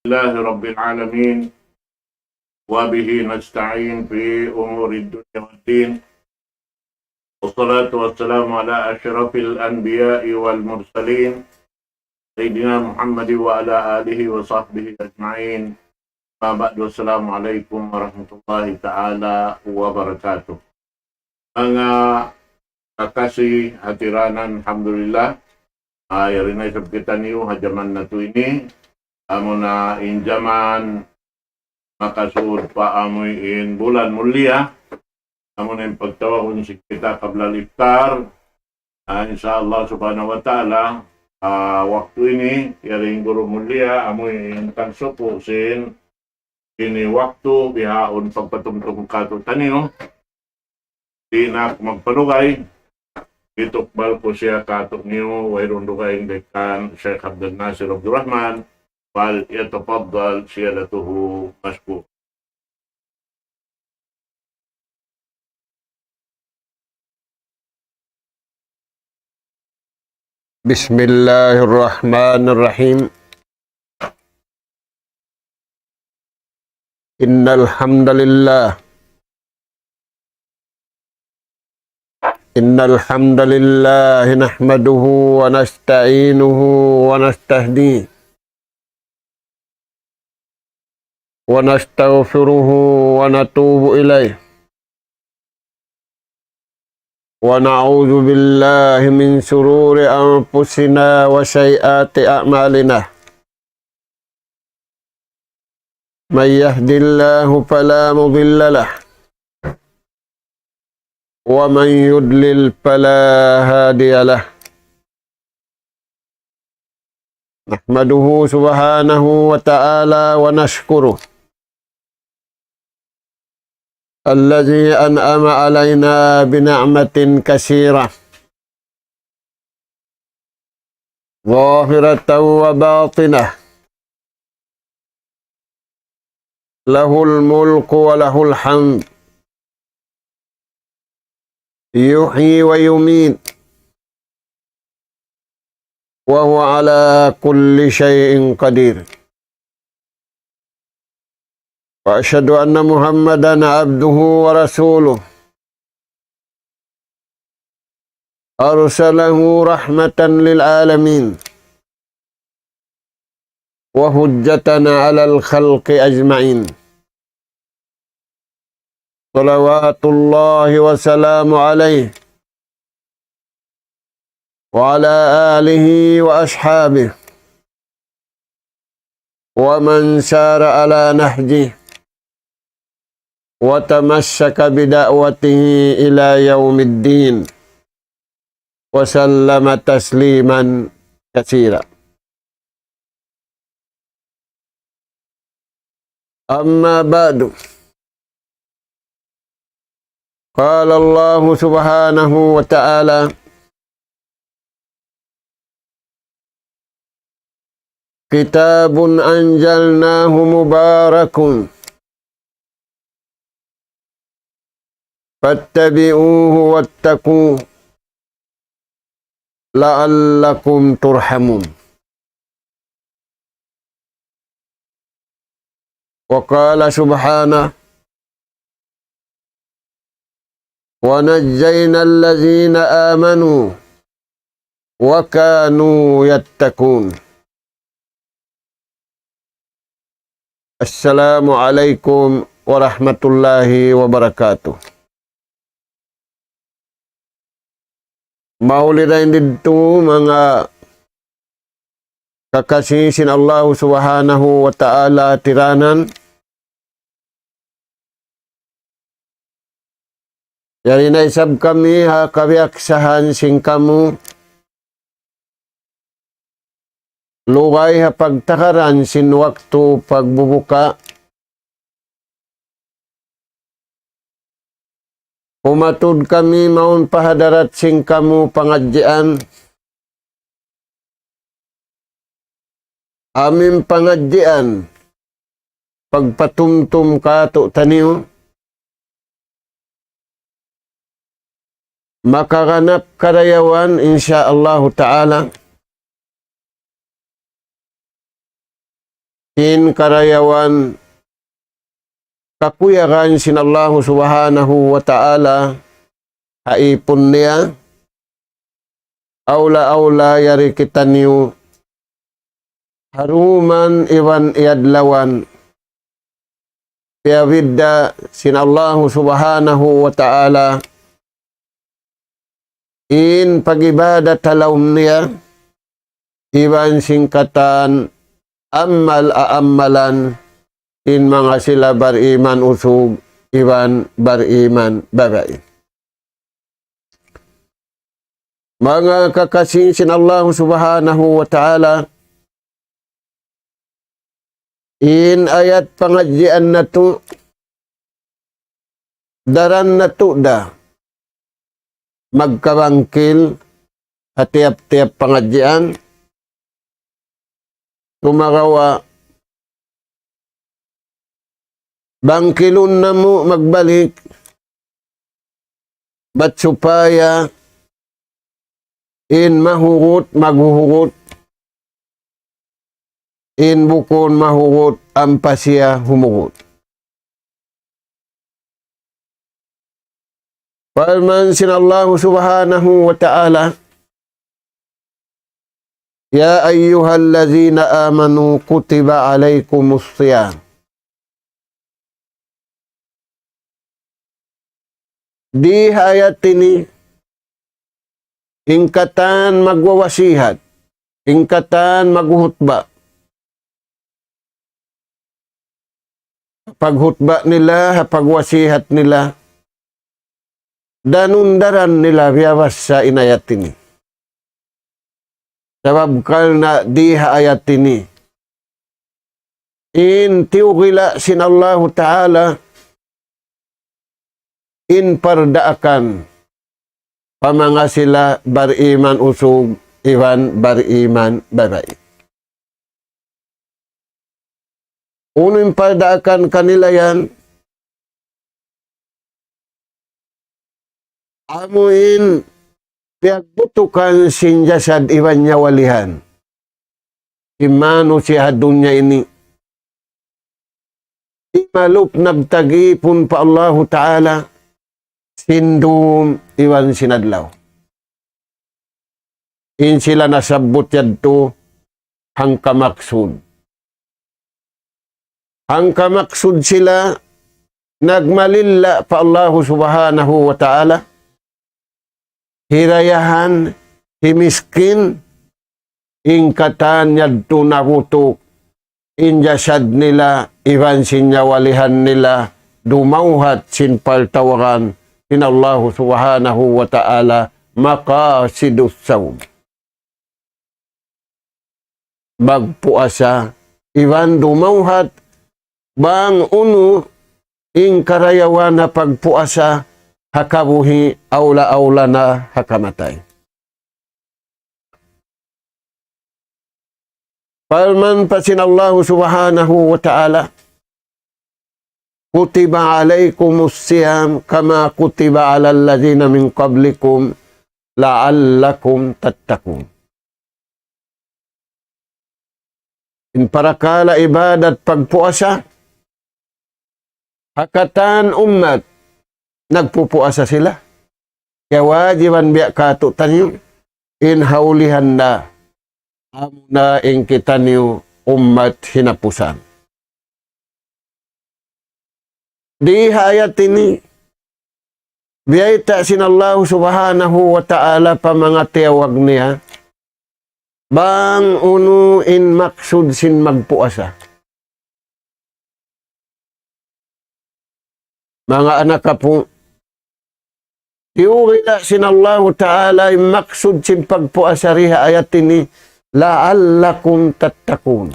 لله رب العالمين وبه نستعين في أمور الدنيا والدين والصلاة والسلام على أشرف الأنبياء والمرسلين سيدنا محمد وعلى آله وصحبه أجمعين. ما بعد والسلام عليكم ورحمة الله تعالى wabarakatuh. Mga kakasih hatiranan alhamdulillah ayari na isab kita niyo hajaman na to ini amo na injaman makasud pa amoy in bulan mulia amo na yung pagtawahon si kita kablal iftar insyaallah subhanahu wa ta'ala waktu ini yaring guru mulia amoy in tansupo sin ini waktu bihaon pagpatumtum kato taniyo di na magpanugay itukbal po siya katok niyo wayron dugayin dekan Sheikh Abdul Nasir Abdul Rahman wal yatafaddal siyadatuhu mashkur. Bismillahirrahmanirrahim. Innal hamdalillah nahmaduhu wa nasta'inuhu wa nastahdihi wa nastaghfiruhu wa natubu ilayh wa na'udzu billahi min shururi anfusina wa sayyiati a'malina. May yahdihillahu fala mudilla lahu wa man yudlil fala hadiya lahu. Nahmaduhu subhanahu wa ta'ala wa nashkuruh alladhi an'ama alayna bina'matin katsirah zahiratan wa batinah lahul mulku wa lahul hamd yuhyi wa yumiit wa huwa ala kulli syai'in qadir. Wa asyhadu anna Muhammadan abduhu wa rasuluh arsalahu rahmatan lil alamin wa hujjatan 'alal khalqi ajma'in. Salawatullahi wa salamu alaihi wa ala alihi wa ashabihi wa man syara ala nahjihi wa tamassaka bida'watihi ila yaumiddin wa sallama tasliman katsira. Amma ba'du. Qala Allah subhanahu wa ta'ala kitabun anjalnahu mubarakun fattabi'uhu wattaqu la'allakum turhamun. Wa qala subhanahu wa najjayna allazina amanu wa kanu yattaqun. Assalamualaikum warahmatullahi wabarakatuh. Maulidain dito mga kakasisin Allah subhanahu wa ta'ala tiranan. Yari na isab kami kabiaksahan sing kamu luway pagtakaran sin waktu pagbubuka umatud kami maun pahadarat sing kamu pangadjian amin pangadjian pagpatumtum kato taniyo makaganap karayawan insyaallah ta'ala in karayawan kakuyakan sinallahu subhanahu wa ta'ala haipun niya aula yari kita niyo haruman iwan iadlawan piawidda sinallahu subhanahu wa ta'ala in pagibadat talawm niya iwan singkatan ammal aammalan in mga sila bariman usog iwan bariman babae. Mga kakasinsin Allah subhanahu wa ta'ala in ayat pengajian na to daran na to da magkabangkil hatiap-tiap pengajian tumagawa bangkilun na mo magbalik bat supaya in mahugot maghuhugot in bukon mahugot ang pasya humugot. Palman sinallahu subhanahu wa ta'ala ya ayyuhallazina amanu kutiba alaikumus siyam. Di hayat ini ingkatan magwawasihat, ingkatan maghuhutba. Paghutba nila, pagwasihat nila, danundaran nila biyawas sa inayat ini. Sabab kal na di ayat ini. In tiugila sinallahu ta'ala in pardaakan pamanga sila bariman usog iwan bariman babae. Uno pardaakan kanila yan amuin piagbutukan sinjasad iwan niya walihan. Imano siya dunya ini. Imalup nagtagipon pa Allahu Ta'ala sindum iwan sinadlaw. In sila nasabot yadto hangka maksud. Hangka maksud sila nagmalilla pa Allahu Subhanahu wa Ta'ala. Hirayahan, himiskin, ingkatan yadto nabutok, injasad nila, iwan sinyawalihan nila, dumauhat sinpaltawaran, sinallahu subhanahu wa ta'ala, maqasidus sawm. Bagpuasa, iwan dumauhat, bang uno, ing karayawan na pagpuasa, hakabuhi aula-aula na hakamatay. Palman pa sinallahu subhanahu wa ta'ala, kutiba alaykumus siyam kama kutiba alal ladhina min qablikum la'allakum tattaqun. In parakala ibadat pagpuasa, hakatan umat, nagpupuasa sila. Kaya wajiban biya katutan yun. In haulihan na amuna ing kita niyo umat hinapusan. Di hayat ini biyayta sinallahu subhanahu wa ta'ala pa mga tiyawag niya bang uno in maksud sin magpuasa. Mga anak ka po, tiwila sinallahu ta'ala in maksud sin pagpuasa riha ayat ini la'allakum tattakun.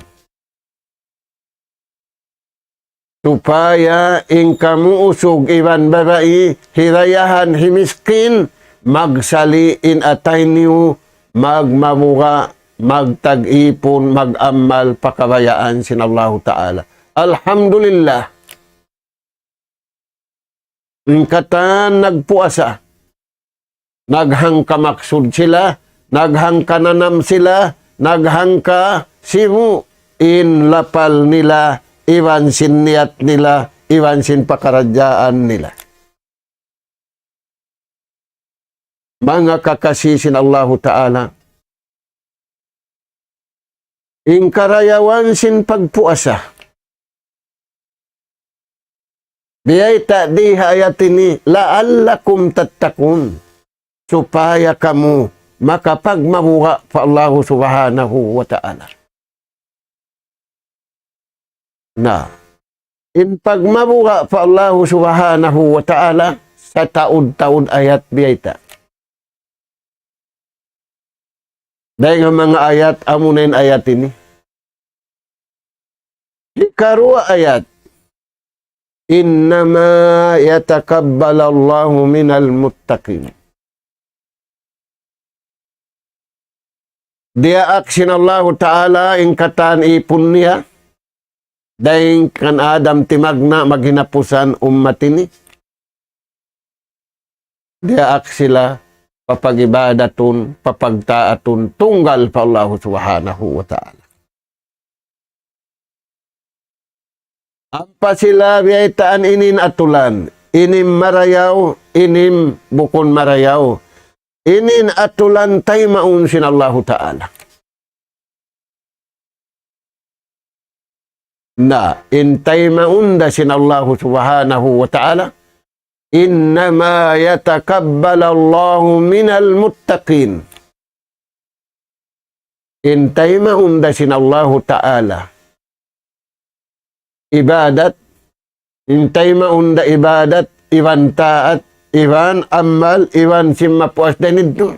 Supaya ing kamu usog iwan babae, hirayahan himiskin, magsaliin atay niyo, magmamuga, magtag-ipon, mag-amal, pakabayaan sinallahu ta'ala. Alhamdulillah. Ingkatan nagpuasa, naghangka maksud sila, naghangka nanam sila, naghangka simu, in lapal nila, iwan sin niat nila, iwan sin pakaradyaan nila. Mga kakasisin Allah Ta'ala, in karayawan sin pagpuasa, biyay ta di hayat ini, la'allakum tattakun, supaya kamu makapagmabuka pa Allah Subhanahu wa Ta'ala. Na, in pagmabuka pa Allah Subhanahu wa Ta'ala, sa taud-taud ayat biyayta. Dahil nga mga ayat, amunin ayat ini. Ikarua ayat, innama yatakabbalallahu minal muttaqin. Dia aksin Allah Ta'ala ing katan ipun niya, dahil kan Adam timagna maghinapusan umat ini. Dia aksila papagibadatun, papagtaatun, tunggal pa Allah Subhanahu wa Ta'ala. Ampa sila biyaitaan inin atulan, inim marayaw, inim bukon marayaw, inin atulan tay maun sin Allah Ta'ala. Na intay maunda sin Allah Subhanahu wa Ta'ala, innama yatakabbalallahu minal muttaqin. Intay maunda sin Allah Ta'ala ibadat, intay maunda ibadat, iwan taat, iwan amal, iwan simapuas dan itu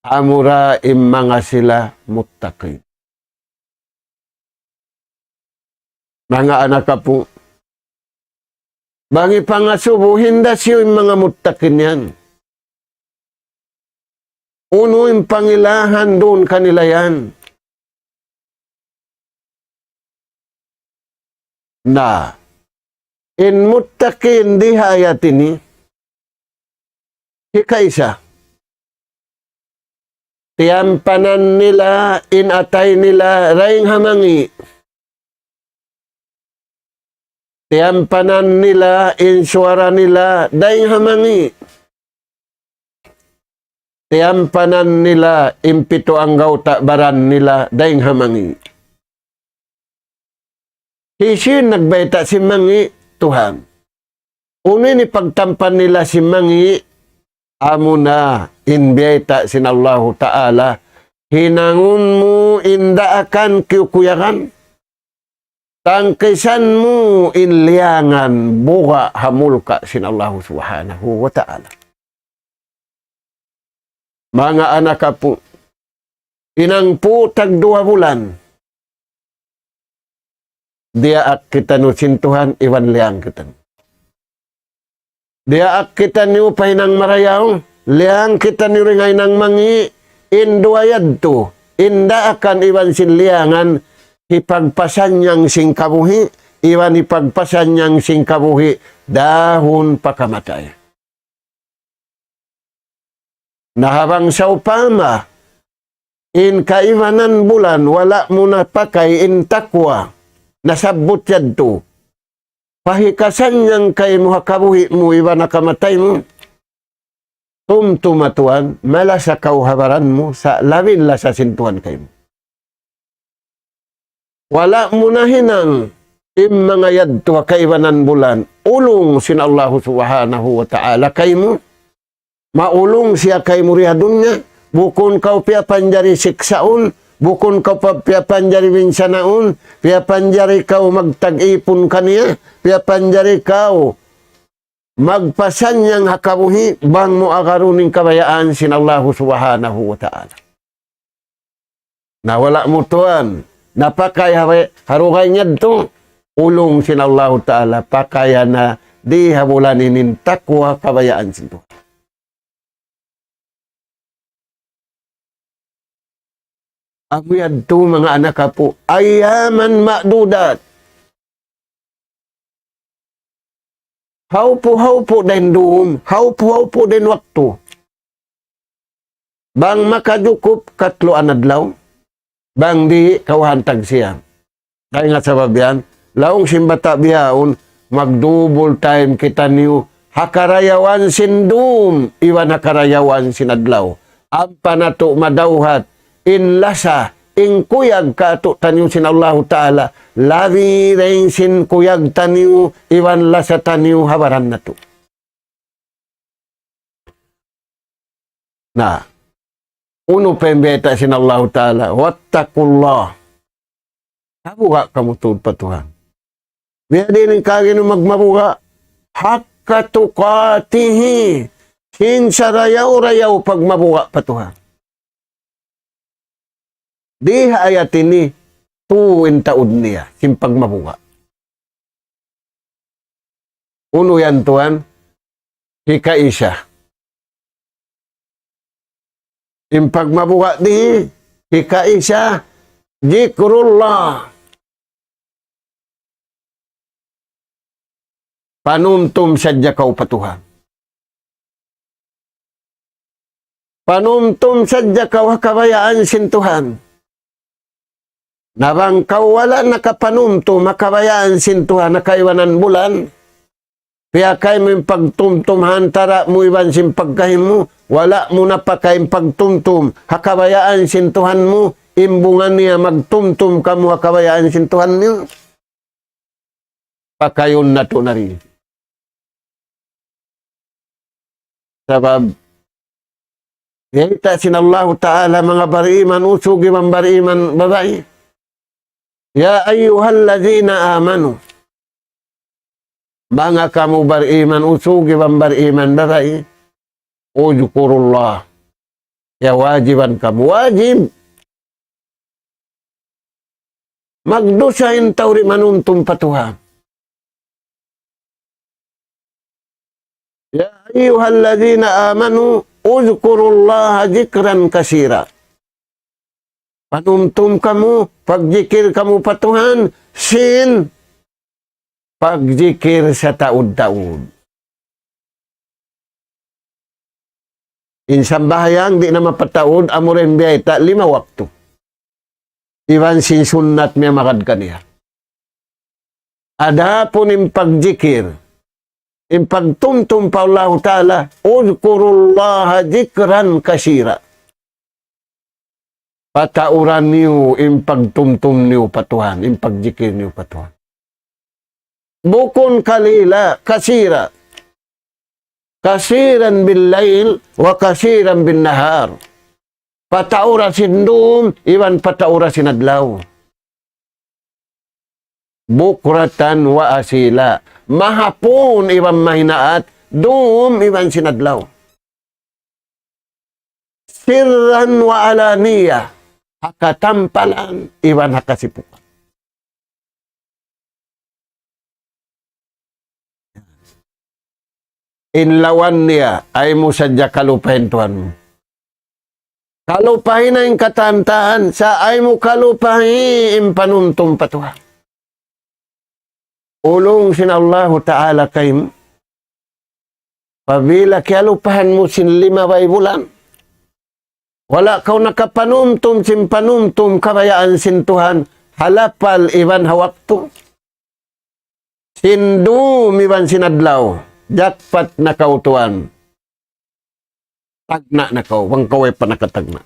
amura imanga sila muttaqin. Mga anak po, bangi pangasubuhin da siyo yung mga muttaqin yan. Uno yung pangilahan doon kanila yan. Na, in muttaqin di hayat ini, hikaisa. Tiyampanan nila, inatay nila, raing hamangi. Tiyampanan nila, insuara nila, daing hamangi. Tiyampanan nila, impito ang gauta baran nila, daing hamangi. Isin nagbayta si mangi, Tuhan. Una ni pagtampan nila si mangi, amo na, inbayta sin Allah Ta'ala, hinangun mo, inda akan kikuyakan, tangkisan mo, inliangan, buka hamul ka sin Allah Subhanahu wa Ta'ala. Mga anak po, inang po tag 2 bulan, dia ak kita nusin Tuhan, iwan liang kita. Dia ak kita ni upay ng marayaw, liang kita ni ringay ng mangi, induayad to, inda akan iwan sin liangan, ipagpasan niyang singkabuhi, iwan ipagpasan niyang singkabuhi, dahon pakamatay. Nahabang sa upama, in kaiwanan bulan, wala mo na pakay in takwa, nasabot yan to. Pahikasan niyang kay mo hakabuhi mo, iba nakamatay mo. Tumtumatuan, malasa kauhabaran mo, sa labin la sa sintuan kayo. Wala mo na hinang, mga yadto kaiwanan bulan, ulong sin Allah Subhanahu wa Ta'ala kay mo. Maulong siya kay mo riyadun niya, bukon kau pia panjari siksaon, bukon kau pia panjari winsanaon, pia panjari kau magtag-ipon kaniya, pia panjari kau magpasan niyang hakabuhi, bang mo akaruning kabayaan sin Allah Subhanahu wa Ta'ala. Nawala mo tuan, napakay harukay niya to, ulong sin Allah Ta'ala, pakaya na di habulanin takwa kabayaan sin to. Amuyad to mga anak po, ayaman makdudat. Haupo din doon, haupo din waktu. Bang makadukup 3 adlaw, bang di kawahantag siya. Kaya nga sa babian, laong simbata biyaon, mag-double time kita niyo, hakarayawan sindum, iwan hakarayawan sinadlaw. Ampa na to madawhat, inlasa, kuyag ka to tanyo sin Allah Ta'ala, labi rin sin kuyag tanyo, iwan lasa tanyo, habaran na to. Na, uno pembeta sin Allah Ta'ala, wattakullah. Nabuha kamu tuod pa Tuhan. Biya din ang kagin magmabuha, hakatukatihi, sinsarayaw-rayaw pagmabuha pa Tuhan. Di ayat ini, tuwin taod niya, simpag mabuha. Uno yan Tuhan, hikaisa. Simpag mabuha di, hikaisa, zikrullah. Panumtum sadya kau patuhan. Panumtum sadya kau hakabayaan sin Tuhan. Nabang kau wala nakapanumtum hakabayaan sin Tuhan nakaiwanan bulan. Kaya kay mo pagtumtum hantara mo iwan sin pagkahim mo. Wala mo na pa kay pagtumtum hakabayaan sin Tuhan mo. Imbungan niya magtumtum kamu hakabayaan sin Tuhan niyo. Pakayon na to na rin. Sabab, yata sin Allah Ta'ala mga bariman, usugi man bariman babae. Ya ayyuhallazina amanu. Mga kamu bariman, usugi man bariman babae. Ujkurullah. Ya wajiban kamu, wajib. Magdusain tawri manuntum patuhan. Ya ayyuhalladzina amanu uzkurullaha dzikran katsira. Panumtum kamu, pagjikir kamu patuhan, sin pagjikir sa taud-taud. Insang bahayang di na mapataud amurin biyay ta 5 waktu. Iwan sin sunnat niya makad kaniya. Ada pun yung pagjikir. Yung pagtumtum pa Allah Ta'ala, uzkurullaha dzikran katsira. Patauran niyo, yung pagtumtum niyo patuhan, yung pagjikir niyo patuhan. Bukun kalila, katsira. Katsiran bil lail, wa katsiran bin nahar. Pataura sindum, iwan pataura sinadlaw. Bukratan wa asila. Mahapon iwan mahinaat, dum iwan sinadlaw. Sirran wa alaniya, hakatampalan iwan hakasipukan. Inlawan niya ay mo sadya kalupahin Tuhan mo. Kalupahin na yung katantahan, sa ay mo kalupahin panuntum patuhan. Ulong sin Allah Ta'ala kayo, pabila kialupahan mo sin 5 bulan, wala kau nakapanumtum sin panumtum kabayaan sin Tuhan, halapal iwan hawakto. Sindum iwan sinadlaw, jakpat na kau Tuhan. Tagna na kau, bang kau ay panakatagna.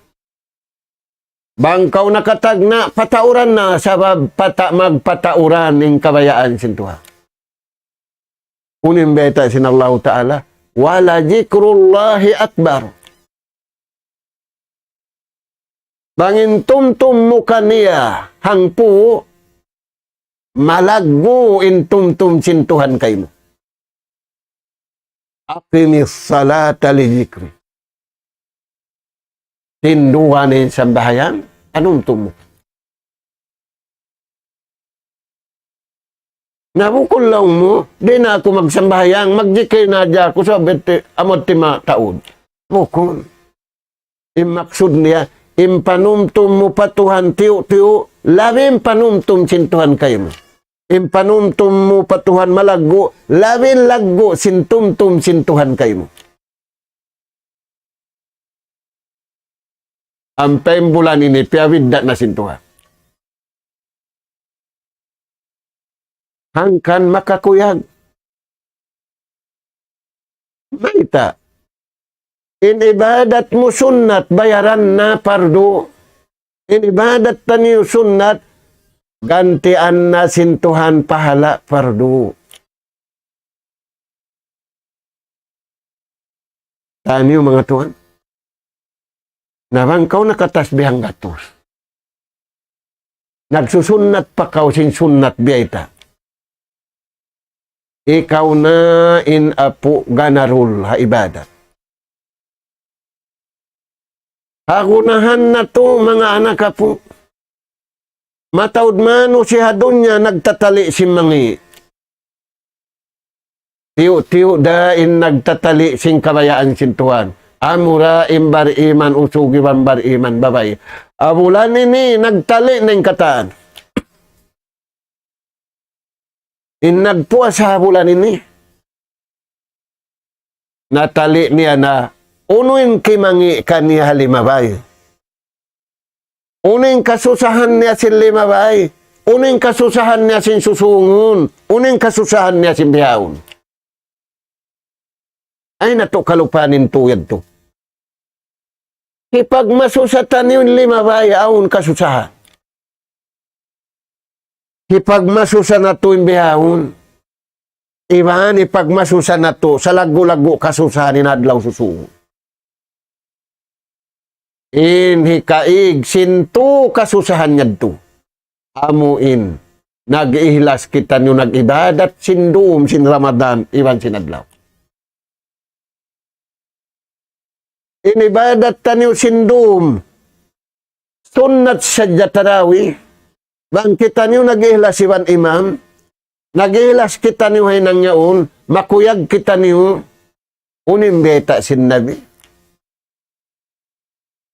Bangkaw nakatagna, patauran na, sabab magpatauran ng kabayaan sin Tuhan. Unim beta sin Allah Ta'ala, wala zikrullahi akbar. Bangin tumtum mo kaniya, hangpu, malaggo in tumtum sin Tuhan kayo mo. Aqimis salata li zikri. Tinduhan ng sambahayan, anong tumo? Nabukol lang mo, di na ako magsambahayang, magjikir na dya ako sa amot tima taon. Bukol. Imaksud niya, impanumtum mo patuhan tiyo-tiyo, labing panumtum sintuhan kayo mo. Impanumtum mo patuhan malaggo, labing laggo sintumtum sintuhan kayo mo. Ang bulan ini, piawid na sintuhan. hangkan makakuyag. Maita. In ibadat mo sunnat, bayaran na pardo. In ibadat taniyo sunnat, gantian na sintuhan pahala pardo. Taniyo mga tuan. Nabangkaw nakatasbihang gatos. Nagsusunnat pa kaw sin sunnat biyayta. Ikaw na inapu ganarul ha ibadat. Hagunahan na to mga anak apo. Matawd mano si hadunya nagtatali si mangi. Tiyo-tiyo dain nagtatali sing kabayaan sintuhan. Amura imbar iman usugi bar iman babay. Abulan ini nagtali ng kataan. Nagpuas sa bulan ini. Natali niya na unuin kimangi kaniya limabay. Uning kasusahan niya sin limabay. Uning kasusahan niya sin susungun. Uning kasusahan niya sin biyahon. Ay nato kalupanin tuyad to. Hipagmasusatan yung limabay, aun kasusahan. Hipagmasusan na to yung bihahon. Iban, hipagmasusan na to, sa lago-lago kasusahan ni Nadlaw susungo. Hikaig, sinto kasusahan niya to. Amuin, nag-ihlas kita nyo nag-ibadat, sindum, sin Ramadan, iban sin Nadlaw. Inibadat taniw sindum. Sunnat sadya tarawi. Bang kita niyo nag-ihlas iwan imam. Nag-ihlas kita niyo hay nang yaon. Makuyag kita niyo. Unimbeta sin Nabi.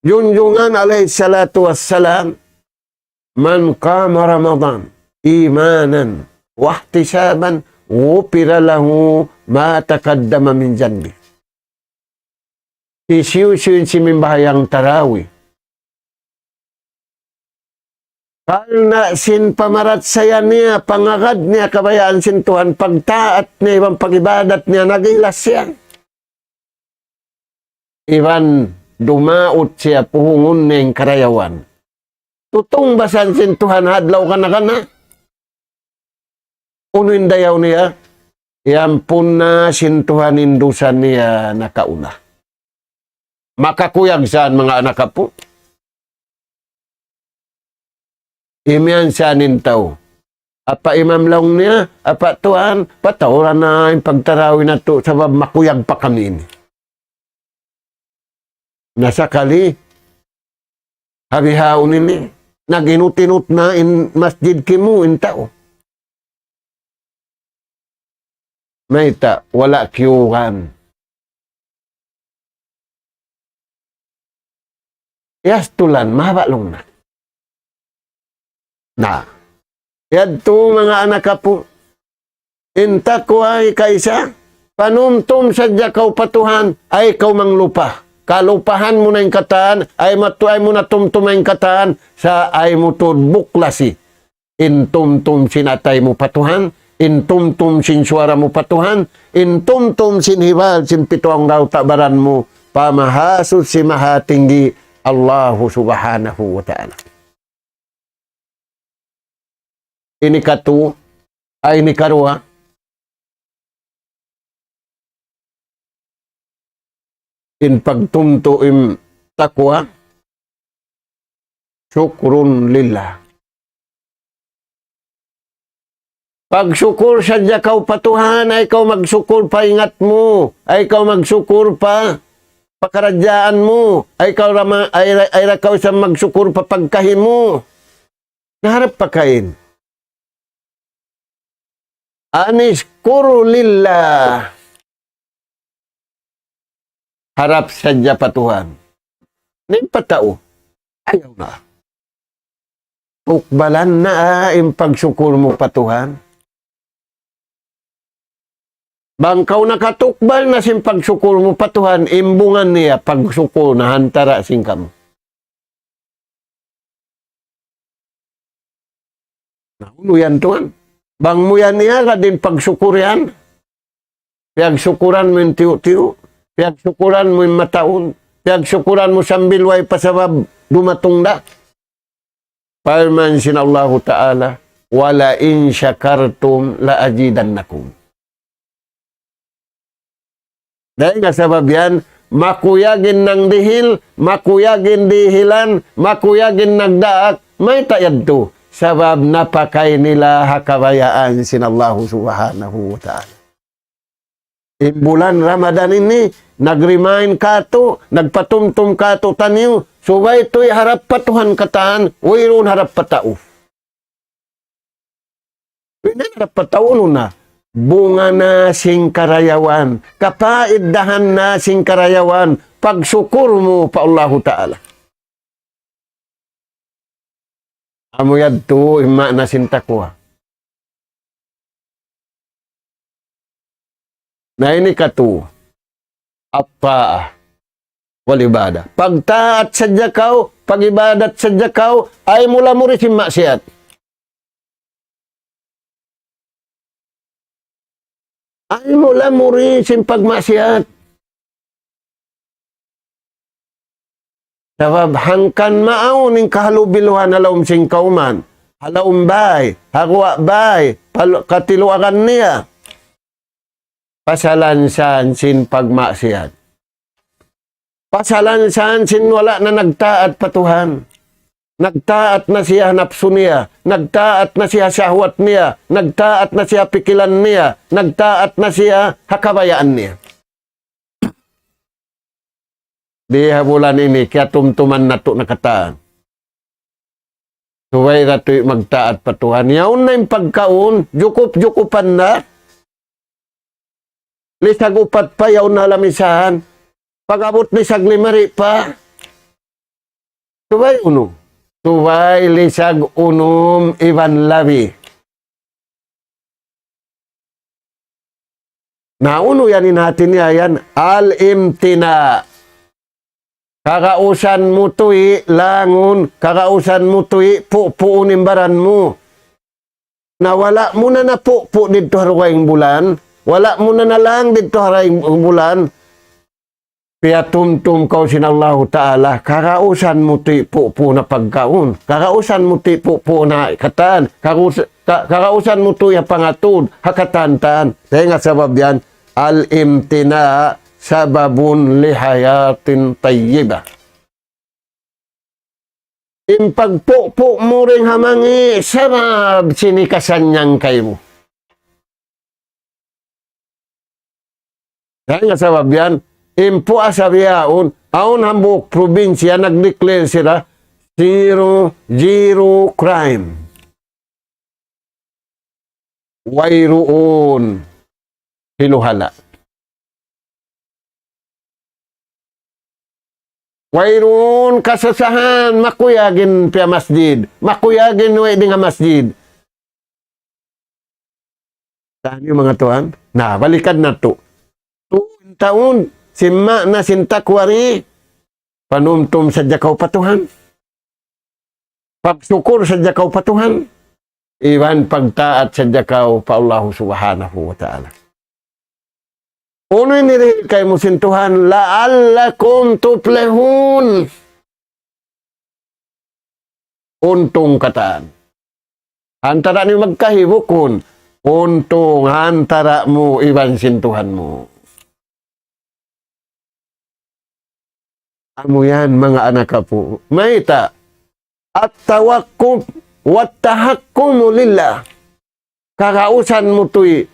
Junjungan alaihi salatu wassalam. Man qama Ramadan imanan wahtisaban ghufira lahu ma taqaddama min janbi. Isiw-siw simimbahayang tarawi. Kalna sin pamarat saya niya, pangagad niya, kabayaan sin Tuhan, pagtaat niya, ibang pagibadat niya, nagilas siya. Iban, dumaot siya, puhungon niya yung karayawan. Tutong basan sin Tuhan, hadlaw ka na. Unuin dayaw niya, iampun na sin Tuhan indusan niya nakauna. Makakuyag saan mga anak po. Imian saan nintaw. Apa imam lang niya, apa tuan, patawran na yung pagtarawin na to, sabab makuyag pa kami ini. Nasakali, habihaon ini, naginutinut na in masjid kimu in tao. Maita, wala kiyuhan. Yastulan, mahabalong na. Yadto mga anak po, inta ko ay kaisa, panumtum sadya kau patuhan, ay kau manglupa. Kalupahan mo na yung kataan, ay matuay mo na tumtumay yung kataan, sa ay mo to buklasi. Intumtum sinatay mo patuhan, intumtum sinsuara mo patuhan, intumtum sinhibal sinpituang daw tabaran mo, pamahasud si mahatinggi, Allah subhanahu wa ta'ala. Ini katu, ay ini karua. In pagtunto im takwa, syukrun lillah. Pagsyukur sadya kau patuhan, ay kau magsyukur pa ingat mo, ay kau magsyukur pa pakaradyaan mo, ay kau isang magsyukur pa pagkahin mo. Naharap pa kain. Anis kuru lillah. Harap sadya patuhan. Ning patao, ayaw na. Tukbalan na ang pagsyukur mo patuhan. Bangkaw nakatukbal na sin pagsyukur mo patuhan, imbungan niya pagsyukur na hantara singkam. Naulo yan tuhan. Bang mo yan niya ka din pagsukurian. Pagsukuran mo yung tiyo-tiyo. Pagsukuran mo yung mataon. Pagsukuran mo sambilway pasabab dumatungda. Parman sinallahu ta'ala, wala in syakartum la ajidannakum. Dahil nga sabab yan, makuyagin ng dihil, makuyagin dihilan, makuyagin nagdaak, may tayad to. Sabab napakay nila hakabayaan sinallahu subhanahu wa ta'ala. Bulan Ramadan ini, nag-remind ka to, nagpatumtum ka to taniyo, subay to'y harap pa Tuhan kataan, uiron harap pa tao. Harap pa tao na, bunga na sing karayawan, kapaiddahan na sing karayawan, pagsukur mo pa Allahu Ta'ala. Amo yad to, ima na sintakwa. Na ini katu apa walibada. Pagtaat sadya kau, pagibadat sadya kau, ay mula mo rin maksiat. Ay mula mo rin pagmaksiat. Sabab hangkan maaw ning kahalubiluhan halaum sing kauman. Halaum bay, hagwa bay, katiluakan niya. Pasalansan sin pagmaksiat. Pasalansan sin wala na nagtaat pa Tuhan. Nagtaat na siya nafsu niya. Nagtaat na siya syahwat niya. Nagtaat na siya pikilan niya. Nagtaat na siya hakabayaan niya. Di bulan ini, kaya tumtuman na to nakataan. Suway na to'y magtaat pa Tuhan. Yaon na yung pagkaon, jukup-jukupan na. Lisag upat pa, yaw na lamisahan. Pag-abot ni saglimari pa. Subay uno. Subay lisag unom iban labi. Nauno yanin natin niya yan. Al-imtina. Kakausan mo to'y langon. Kakausan mo to'y puunin baran mo. Nawala mo na po dito harukayong bulan. Wala mo na lang dito harayang bulan. Kaya tumtum kau sinallahu ta'ala. Karausan mo tipo na pagkaon. Karausan mo tipo na ikatan. Karausan mo to yung pangatod. Hakatantan. Kaya nga sabab yan. Al-imtina sababun lihayatin tayyiba. Impagpo mo rin hamangi. Sabab sinikasan niyang kayo. Kaya nga sabab yan, impo asabiyaon, aon hambuk probinsya, nag-declare sila, zero crime. Wayroon hiluhala. Wayroon kasasahan, makuyagin pia masjid. Makuyagin di nga masjid. Saan yung mga tuan? Na, balikan na to. Taon, simma na sintakwari, panumtum sa jakaw patuhan. Pagsukur sa jakaw patuhan. Iwan pagtaat sa jakaw pa Allah subhanahu wa ta'ala. Uno ini kay musintuhan, la'allakum tuflihun. Untong kataan. Antara ni magkahibukon, untong antara mo iwan sintuhan mo. Amo yan, mga anak ka po. Maita, at tawakkub, wat tahakkumu lillah. Kakausan mo to'y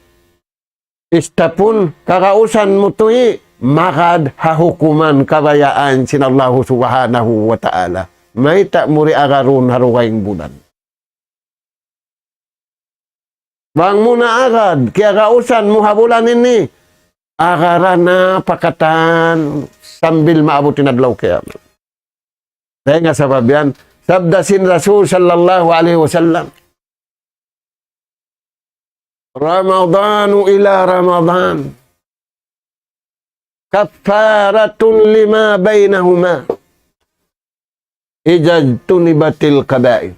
istapun, kakausan mo to'y makad hahukuman kabayaan sinallahu subhanahu wa ta'ala. Maita muri agarun harukayng bulan. Bang muna agad, kaya kausan mo habulan ini. Agarana pakatan sambil maabutin adlaw kiamat. Dahil nga sabab yan, sabdasin Rasul sallallahu alaihi wasallam. Ramadanu ila Ramadan. Kafaratun lima bainahuma. Ijajtunibatil kabair.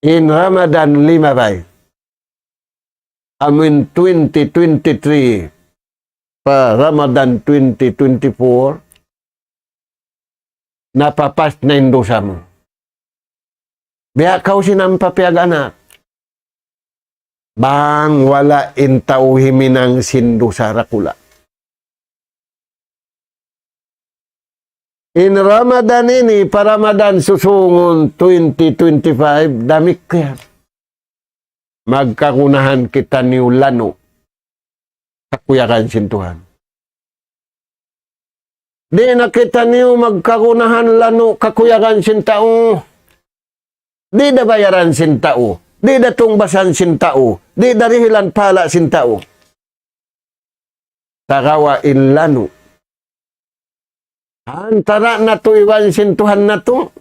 in Ramadan 5 bay. Amin 2023 pa Ramadan 2024 napapas na dosa mo. Biya kau sinampapiag anak. Bang wala intaw himinang sindu sa rakula. In Ramadan ini, pa Ramadan susungon 2025, damik kaya. Magkakunahan kita ni lano. Kakuyakan sintuhan. Di na kita niyo magkakunahan lano, kakuyakan sintao. Di na bayaran sintao. Di na tungbasan sintao. Di na rihilan pala sintao. Takawa in lano. Antara na to iwan sintuhan na to.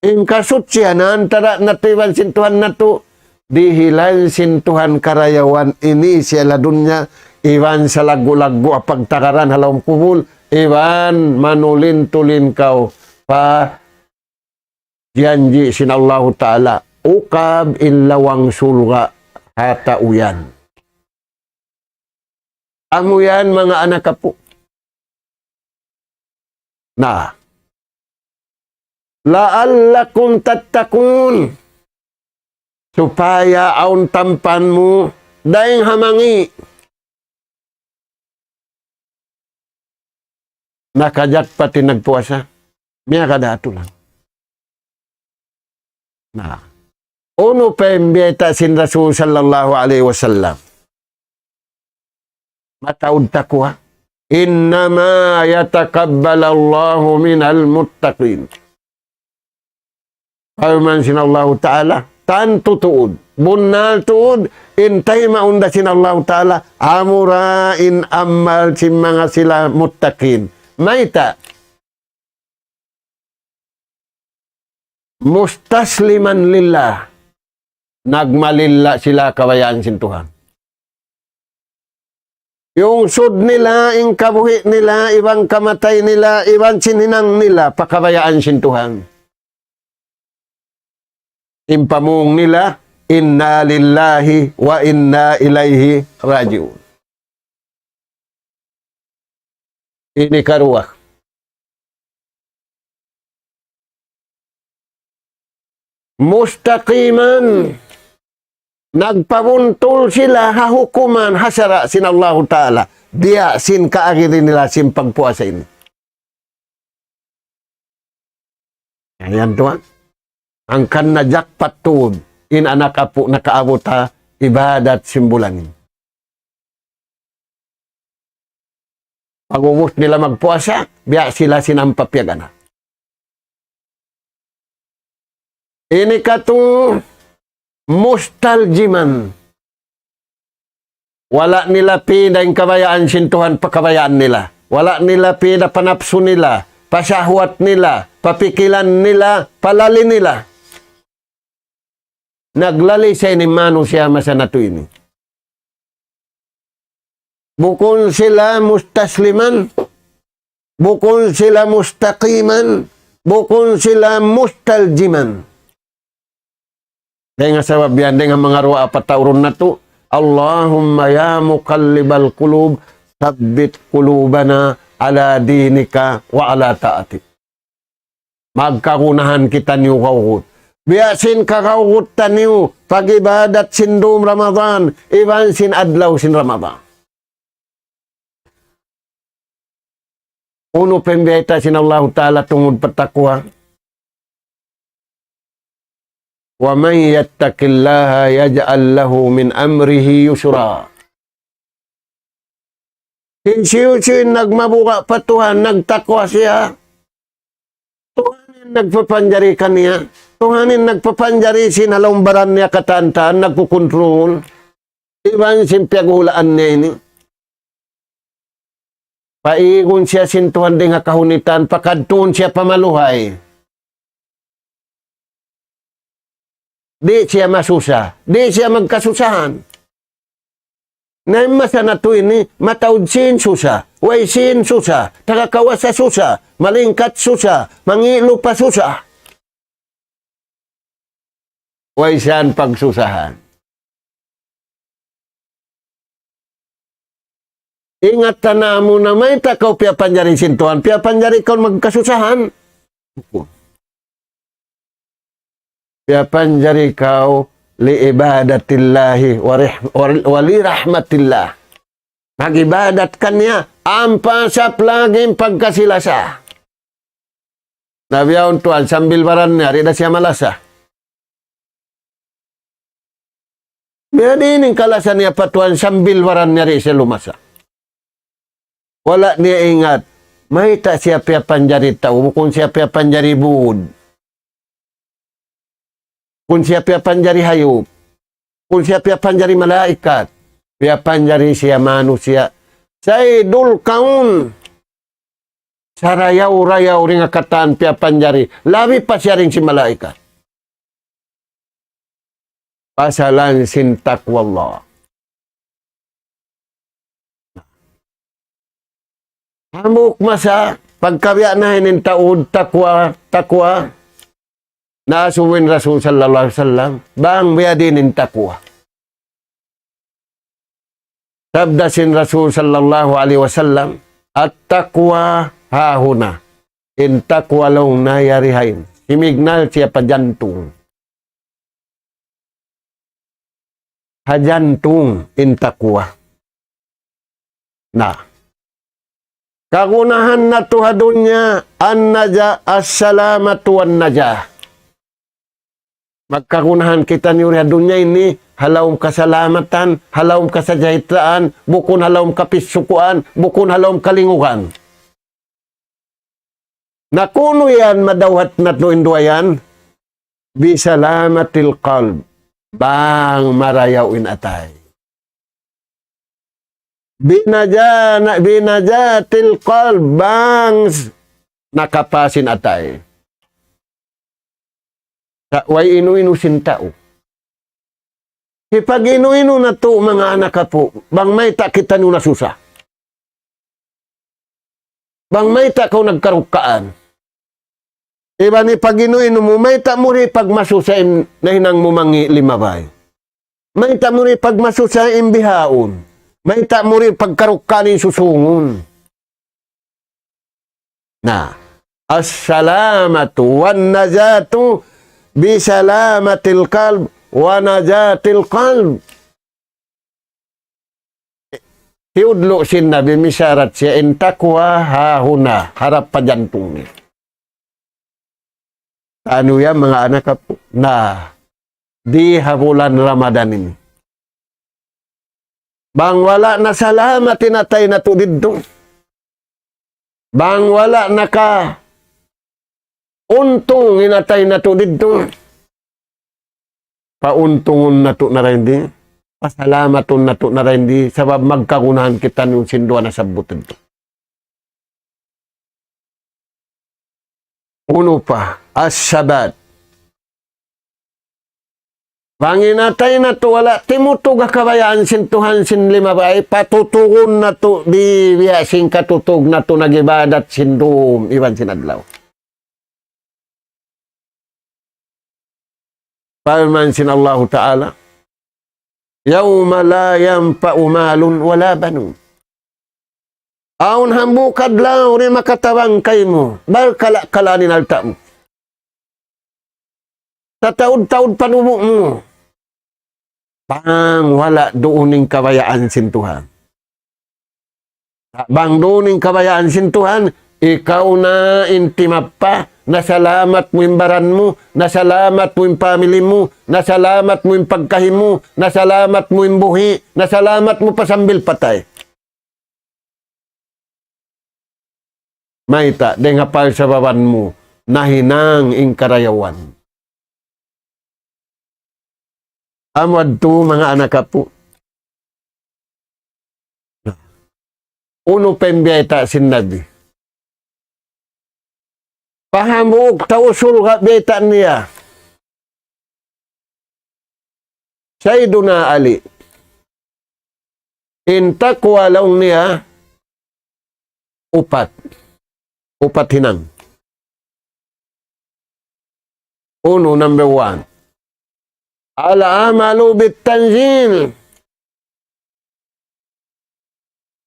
In kasutsya na antara na to iwan sintuhan na to. Dihilan sintuhan karayawan ini sila dunya. Iwan sa lagu-lagu pagtakaran halawang kubul. Iwan manulin-tulin kau pa janji sinallahu ta'ala. Ukab in lawang sulga hata uyan. Amo yan mga anak kapo. Na, la'allakum tattakun, supaya aun tampan mo, daing hamangi. Nakajak pati nagpuasa, miya kada ato lang. Na, uno pa imbiyeta sin Rasul sallallahu alaihi wasallam. Mataud takwa. Innama yatakabbalallahu minal muttaqin. Payman sinallahu ta'ala, tan tutuud, bunal tuud, intay maunda sinallahu ta'ala, amura in amal si mga sila muttaqin. Maita, mustasliman lillah, nagmalilla sila kabayaan sin Tuhan. Yung sud nila, yung kabuhi nila, ibang kamatay nila, ibang sininang nila, pakabayaan sin Tuhan. Impamung nila, inna lillahi wa inna ilaihi rajiun. Ini karuah. Mustaqiman. Nagpabuntol sila hahukuman hasara sinallahu ta'ala. Dia sin kaagirin nila sin pagpuasa ini. Ayan tuan. Ang kanna jakpat tuod. In anak apo nakaabot ha ibadat simbulan. Pag-ubos nila magpuasa, biya sila sinampapyagan na. Ini katong mustaljiman. Wala nila pida yung kabayaan sintuhan pakabayaan nila. Wala nila pida panapso nila, pasahwat nila, papikilan nila, palali nila. Naglali sa inimano siya masanato ini. Bukon sila mustasliman, bukon sila mustaqiman, bukon sila mustaljiman. Kaya nga sabab yan, nga mga ruwa patauron na to, Allahumma ya muqallibal qulub, sabbit qulubana ala dinika wa ala ta'atik. Magkakunahan kita niyo kawut. Biyasin kakawut ta niyo, pag-ibadat sindum Ramadan, iban sin adlaw sin Ramadan. Uno pembiyata sin Allah Ta'ala tungod patakwa. Wa man yattaqillaha yaj'al lahu min amrihi yusra. Hinsiyo-siyo nagmabuka pa Tuhan, nagtakwa siya. Tuhanin nagpapanjari kaniya. Tuhanin nagpapanjari sinalumbaran niya katantaan, nagkukontrol. Iban simpyagulaan niya ini. Paigon siya sintuhan din nga kahunitan, pakadtuon siya pamaluhay. Di siya masusa. Di siya magkasusahan. Naimasa na to ini, matawid sin susa, way sin susa, takakawas sa susa, malingkat susa, mangilo pa susa. Way siyang pagsusahan. Ingat na mo na may takaw piya panjari sintuhan, piya panjari kau magkasusahan. Piya panjari kau li ibadatillahi wa li rahmatillah. Mag-ibadat kanya, ampasap laging pagkasilasa. Nabiyaon tuan, sambil baran niya, rida siya malasa. Biya din yung kalasan niya patuan, sambil baran niya rin siya lumasa. Wala niya ingat, may ta siya piya panjari tao, kung siya piya panjari buod. Kung siya piya panjari hayop. Kung siya piya panjari malaikat. Piya panjari siya manusia. Sa idul kaun. Sa rayaw-rayaw ring akataan piya panjari. Labi pa siya ring si malaikat. Pasalan sin takwallah. Hamuk masa. Pagkabiya na hinin taud takwa. Naasuwin Rasul sallallahu alaihi wasallam. Bang biya dinin takwa. Sabdasin Rasul sallallahu alaihi wasallam, at-taqwa hahuna. In taqwa long nayarihain. Himignal siya pajantung. Hajantung in taqwa. Nah. Kagunahan na tuhadunya an-naja as-salamatu wan-najah. Magkagunahan kita ni dunya ini halawm kasalamatan, halawm kasajahteraan, bukun halawm kapisukuan, bukun halawm kalingugan. Nakuno yan madawhat na tuinduayan, bisalamatil qalb, bang marayawin atay. Binajatil qalb, bang nakapasin atay. Way inu-inu sintao. Pag inu-inu na to mga anak po, bang may ta kita nyo nasusa. Bang may ta kau nagkarukaan. Iba ni pag inu-inu mo, may ta mo rin pag masusain na hinang mo mangi limabay. May ta mo rin pag masusain bihaon. May ta mo rin pag karukanin susungon. Na, as-salamatu wan najatu bisalamatil qalb wa najatil qalb. Tiudlo sin Nabi misyarat siya in takwa hahuna, harap pa jantung niya. Ano yan mga anak po? Na di habulan Ramadan ini. Bang wala na salamat tinatay na to dito. Bang wala na ka untong inatay na to dito. Pauntungon na to na rin di. Pasalamaton na to na rin di. Sabab magkagunahan kita nung sindwa na sabutin to. Uno pa, as-sabat. Panginatay na to, wala timutog kabayaan sintuhan sin lima ba, patutugon na to, di biya sing katutog na to, nagibadat sindum, iwan sinadlaw. Paman sin Allah Ta'ala, yawma la yanfa'u malun wala banun. Aun hambukad lang, rin makatawang kay mo, kalanin alta mo. Sa taud-taud panubo mo, bang wala dooning kabayaan sintuhan. Bang dooning kabayaan sintuhan, ikaw na intimap pa, nasalamat mo yung baran mo, nasalamat mo yung family mo, nasalamat mo yung pagkahim mo, nasalamat mo yung buhi, nasalamat mo pa sambil patay. Maita, dengapal sa baban mo, nahinang ingkarayawan. Amad to mga anak po. Uno pembiyeta sin Nabi. Pahamuk tausul ka beta niya. Sayyiduna Ali. Intakwa lang niya upat hinang. Uno, number 1. Al-amalu bit-tanzil.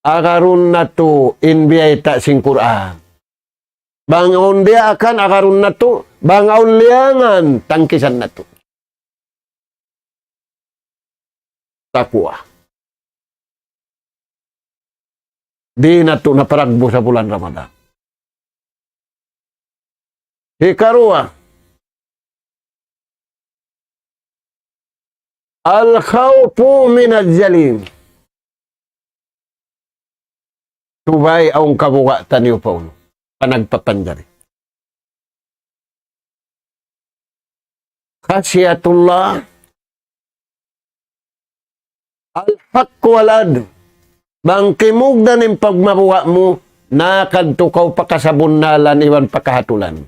Agarun na to inbiyay ta sing Quran. Bangon dia akan agarun na to. Bangon liangan tangkisan na to. Takwa. Di na to naparagbo sa bulan Ramadan. Hikarua. Al-khawfu minal-jalim. Tubay ang kabuka taniyo Paulo. Panagpapanjari. Khasiyatullah. Al-haq walad. Bangkimug na ning pagmabuha mo, nakadtukaw pa kasabunalan, iwan pakahatulan.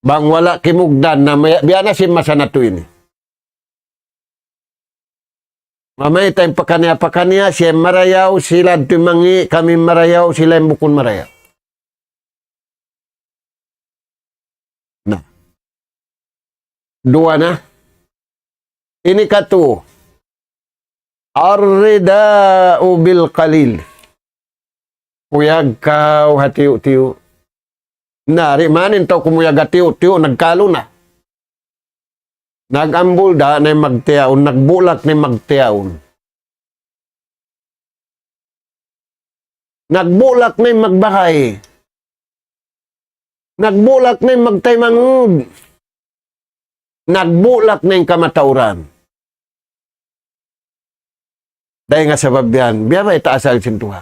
Bang wala kimugdan na biyana si masanato ini. Mamay tayong pakanya, siya marayaw, sila tumangi, kami marayaw, sila yung bukon marayaw. Nah. Dua na. Ini katu. Ar-rida'u bil qalil. Kuyag kau hatiyo-tiyo. Nari manin tau kumuyag hatiyo-tiyo, nagkalo na. Nagambul da na magtiyaon, nagbulak ni magtiyaon. Nagbulak ni magbahay. Nagbulak ni magtaymangud. Nagbulak ni kamatauran. Dahil nga sabab yan, biya ba itaasal sintuha?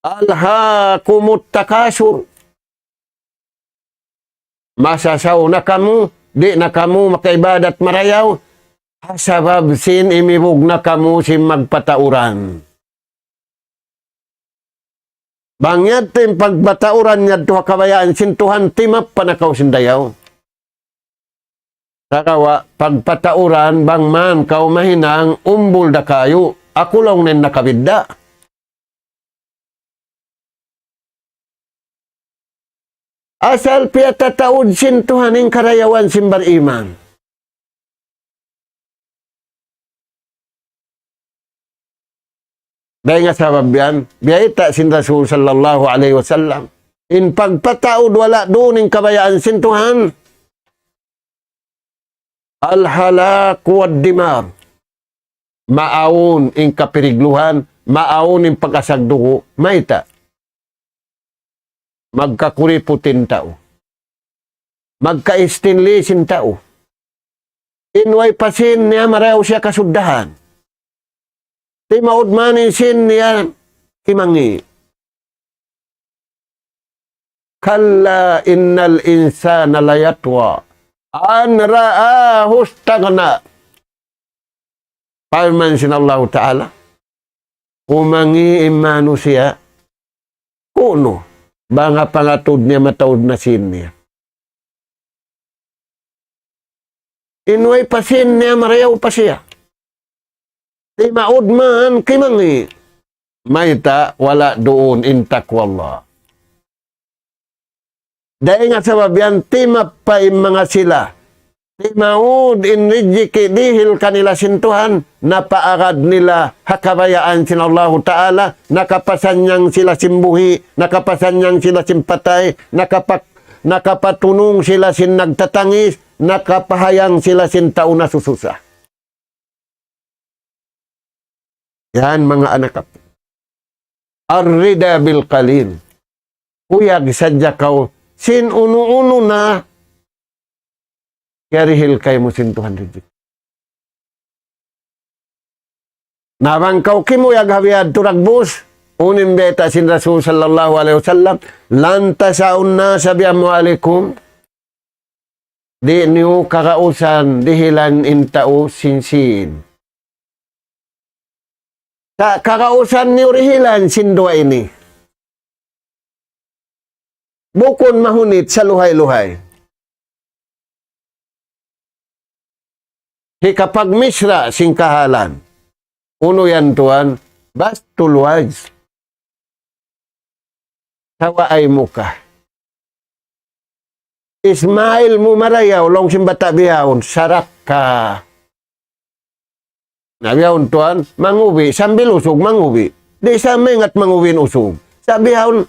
Alhaakumut takasur. Masasaw na kamu. Di na kamu makaibadat marayaw. Sabab sin imibog na kamu si magpatauran. Bangyat tim pagbatauran niya tuha kabayaan sintuhan timap panakaw sindayaw. Sakawa pagpatauran bang man kau mahinang umbul da kayo. Ako lang nin nakabidda. Asal piyata taud sintuhan ng karayawan simbar iman. Dahil nga sabab yan, biyayta sin Rasul sallallahu alaihi wasallam. In pagpataud wala doon ng kabayaan sintuhan. Al-halak wad dimar. Maawon in kapirigluhan, maawon in pagkasagdugo, maita. Magkakuriputin tao. Magka-istinlisin tao. Inway pasin niya marayaw siya kasuddahan. Di maudmanin sin niya kimangi. Kalla innal insana layatwa an ra'ahu stagna. Paman sinallahu ta'ala. Kumangi imanu siya. Kuno. Banga pangatod niya mataod na sin niya. Inway pasin niya marayaw pa siya. Di maud man kimangi. Maita wala doon intakwallah. Dahil nga sabab yan, timap pa mga sila. Di maud inrijiki dihil kanila sintuhan, napaagad nila hakabayaan sinallahu ta'ala, nakapasanyang sila simbuhi, nakapasanyang sila simpatay, nakapatunong sila sin nagtatangis, nakapahayang sila sin tao na sususa. Yan mga anak ko. Ar-rida bil qalil. Kuyag sadya kaw, sin uno-uno na, karihil kay mo sintuhan rijik. Nabangkaw kimuyag habiyad turagbus, unim beta sin Rasul sallallahu alaihi wasallam, lantasaun na sabiyamu alaikum, di niyo kakausan dihilan intao sinsin. Kakausan niyo rihilan sindwa ini. Bukon mahunit sa luhay-luhay. Kapag misra singkahalan, uno yan tuan, bastul wajh. Sawa ay muka. Ismail mo marayaw, long simbata biyawon, sarak ka. Nabiyawon tuan, mangubi, sambil usog, mangubi. Di sa mengat mangubin usog. Sabi biyawon,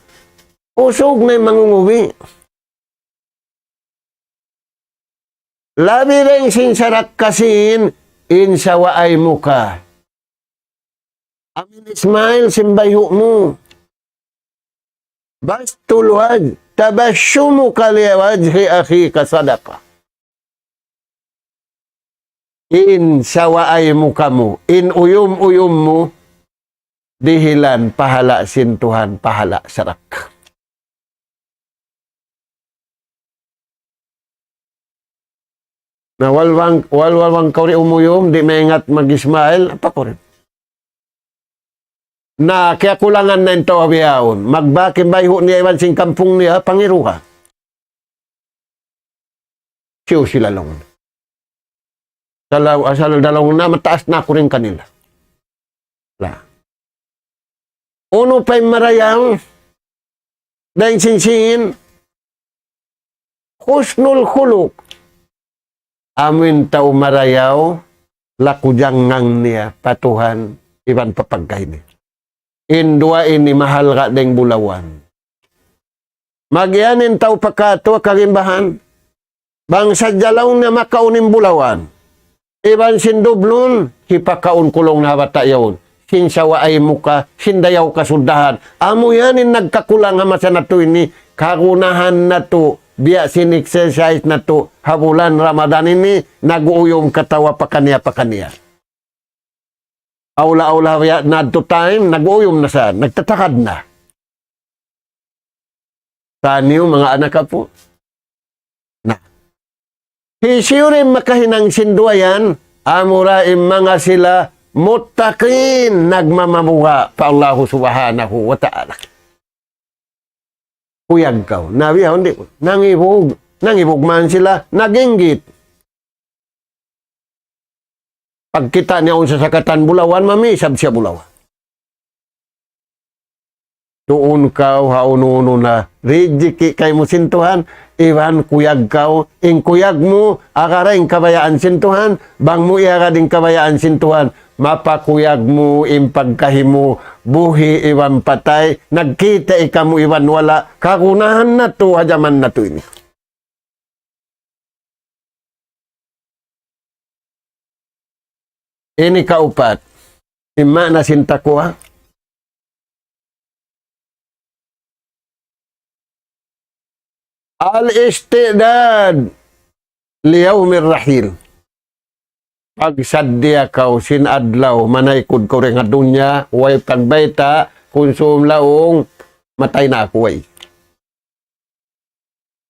usog na mangungubi. Labi rin sinsarak kasin, insawa ay muka. Amin Ismail, simbayho mo. Bastul waj, tabasyumuka liwajhi akhika sadaqah. In sawaay muka mo, in uyum-uyum mo, dihilan pahala sintuhan, pahala sarak. Na walwang kauri umuyum, di maingat mag-Ismail, apa ko rin? Na kaya kulangan na ito abiyahon, magbakin bayho niya iwan sing kampung niya, pangiruha. Siyo sila lang. Sa dalawang na, mataas na ako rin kanila. La. Uno pa'y marayang, dahil sinsin, husnul khuluk. Amin tao marayaw, lakujang ngang niya, patuhan, iban papagkay niya. Indua ini mahal ka deng bulawan. Magyanin tao pakato kagimbahan, bang sadyalaw na makaunin bulawan. Iban sindublon, hipakaun kulong na bata yun. Sinsawa ay muka, sindayaw kasundahan. Amo yanin nagkakulang nga masa na to ini, kagunahan na to, biya sin-exercise na to, habulan Ramadan ini, nag-uyong katawa pa kaniya. Aula-aula na to time, nag-uyom na sa, nagtatakad na. Taniyo mga anak po. Na. Hisiurin makahinang sinduayan, amuraim mga sila, mutakin, nagmamamuha pa Allah subhanahu wa ta'ala. Kuyag ka. Nabi, hindi, nangibog man sila, naginggit. Pagkita niya sa sakatan bulawan, mamisab siya bulawan. Doon kaw, haununo na, rijiki kay mo sintuhan, iwan kuyag kaw, ing kuyag mo, akara ing kabayaan sintuhan, bang mo iara ding kabayaan sintuhan, mapakuyag mo, ing pagkahimu, buhi iwan patay, nagkita ikamu iwan wala, kagunahan na to, hajaman na to ini. Ini kaupat, ima na sintakwa, al-istidad liyaumir rahil. Pagsadya kau sinadlaw, manaykod ko rin nga dunya, way pagbayta, konsum laong, matay na ako way.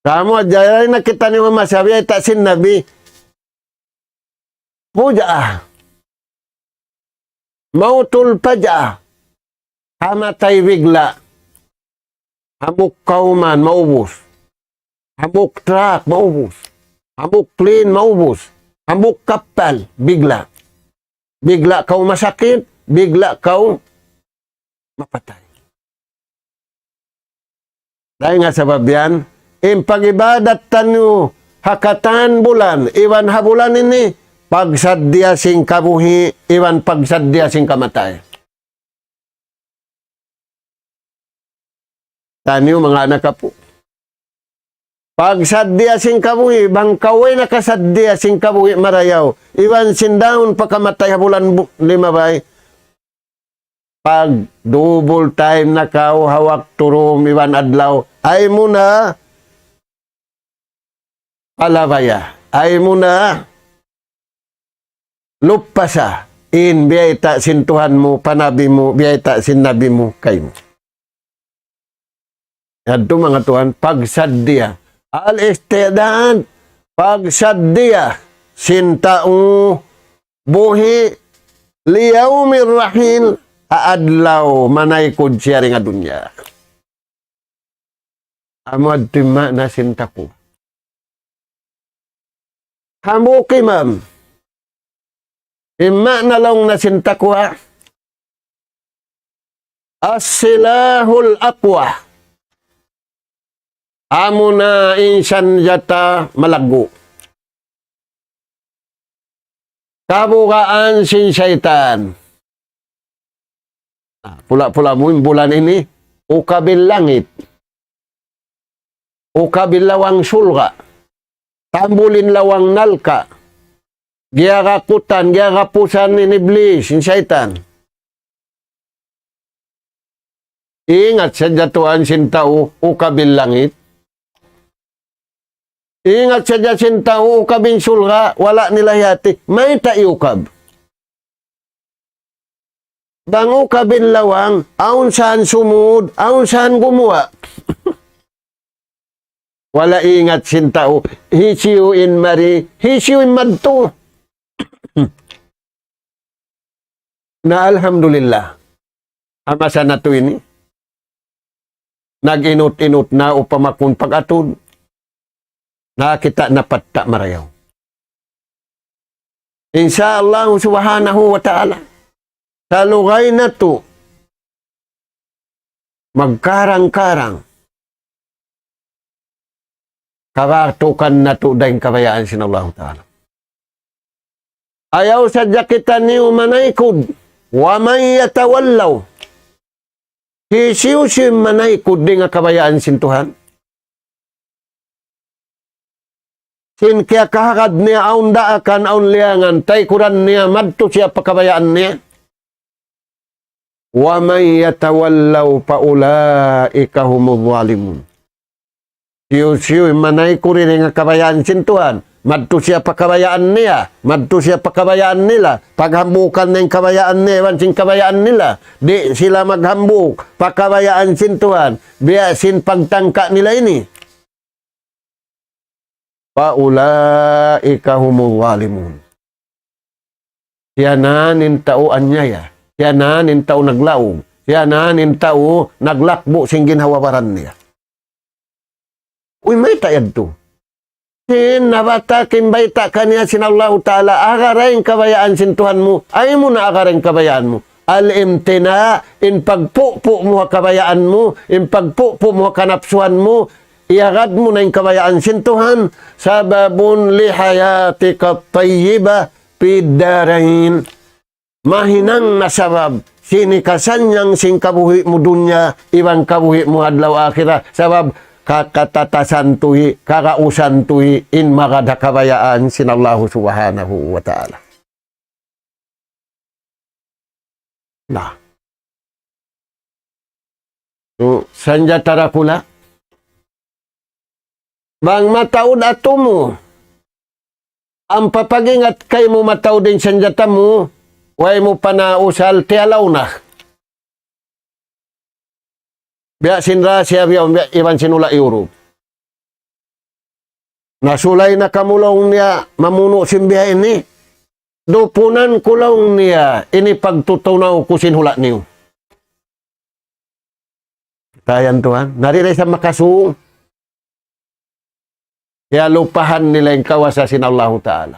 Kamu aja nakita ni Mama sabi ay taksin nabi, puja mautul paja, hamatay bigla, hamuk kauman maubos, hamuk truck maubos, hamuk plane maubos, hamuk kapal bigla. Bigla kau masakit, bigla kau mapatay. Dahil nga sabab yan, pag-ibadat tanyo, hakatan bulan, iwan habulan ini, pagsadya sing kabuhi, iwan pagsadya sing kamatay. Tanyo mga anak po. Pagsadya sing kabuhi, bang kaway nakasadya sing kabuhi marayaw, iwan sindaon pagkamatay habulan 5 bay. Pag double time na kau hawak turum iwan adlaw, ay muna palabaya, ay muna lupasa, in biyayta sintuhan mo, panabi mo, biyayta sinabi mo, kayo. Yan ito mga tuhan, pagsadya. Al-istidad, pagsadya, sintaong buhi, liyawmir rahil, aadlaw, manaykod siya rin nga dunya. Amad tima na sinta ko. Hamuki ma'am, ima na lang na sinta ko ha. As-silahul aqwa. amo na insan jata malago. Kabukaan sin syaitan. Pula-pula mo yung bulan ini, ukabil langit, ukabil lawang sulga, tambulin lawang nalka, giarakutan, giarapusan ni iblis, sin syaitan. Ingat sa jatuhan sin tao, ukabil langit. Ingat sa sin tao, ukabin sulga, wala nila yati, may taiukab. Bang ukabin lawang, aun saan sumud, aun saan gumawa. Wala ingat sin tao, hisiuin mari, hisiuin madto. Na alhamdulillah, amasa na to ini. Nag-inut-inut na upamakun pag-atod. Nakita na patta marayaw. Insyaallah subhanahu wa ta'ala. Sa lugay na to, magkarang-karang. Kakatukan na to dahil kabayaan sin Allah ta'ala. Ayaw sa jakitan niyo manaykod. Wa may yatawallaw. Hisiw-siw manaykod di nga kabayaan sin Tuhan. Sin kaya kahakad niya aun daakan, aun liangan, tay kuran niya, madto siya pakabayaan niya. Wa may yatawallaw paulaika humul zalimun. Siyo-siyo, manay ko rin nga kabayaan sin Tuhan. Madto siya pakabayaan niya, madto siya pakabayaan nila. Paghambukan ng kabayaan niya, sin kabayaan nila. Di sila maghambuk, pakabayaan sin Tuhan. Biya sin pagtangka nila ini. Paulaika humul zalimun. Siya na nin tao anyaya. Siya na nin tao naglaog. Siya na nin tao naglakbo sing ginhawabaran niya. Uy, may tayad to. Sin nabata kimbayta kaniya sin Allah Ta'ala. Agarain kabayaan sin Tuhan mo. Ay mo na agarain kabayaan mo. Al-imtina, in pagpupo mo kabayaan mo, in pagpupo mo kanapsuhan mo, iagad mo na yung kabayaan sin Tuhan. Sababun lihayatika tayyiba pidarahin. Mahinang nasabab. Sinikasanyang sing kabuhi mo dunya, ibang kabuhi mo adlaw akhirah. Sabab kakatatasan tuhi, kakausan tuhi, in magada kabayaan sin Allah subhanahu wa ta'ala. Nah. So, sanja tarakula. Bang mataud ato mo. Ang papagingat kay mo mataud din sanjata mo, way mo panausal tialaw na. Biya sin Russia, biya iban sinula Europe. Nasulay na kamulong niya, mamuno simbiya ini. Dupunan kulong niya, ini pagtutunaw kusin hula niyo. Tayan Tuhan, nariray sa makasuong. Kaya lupahan nila yung kawasasin Allah Ta'ala.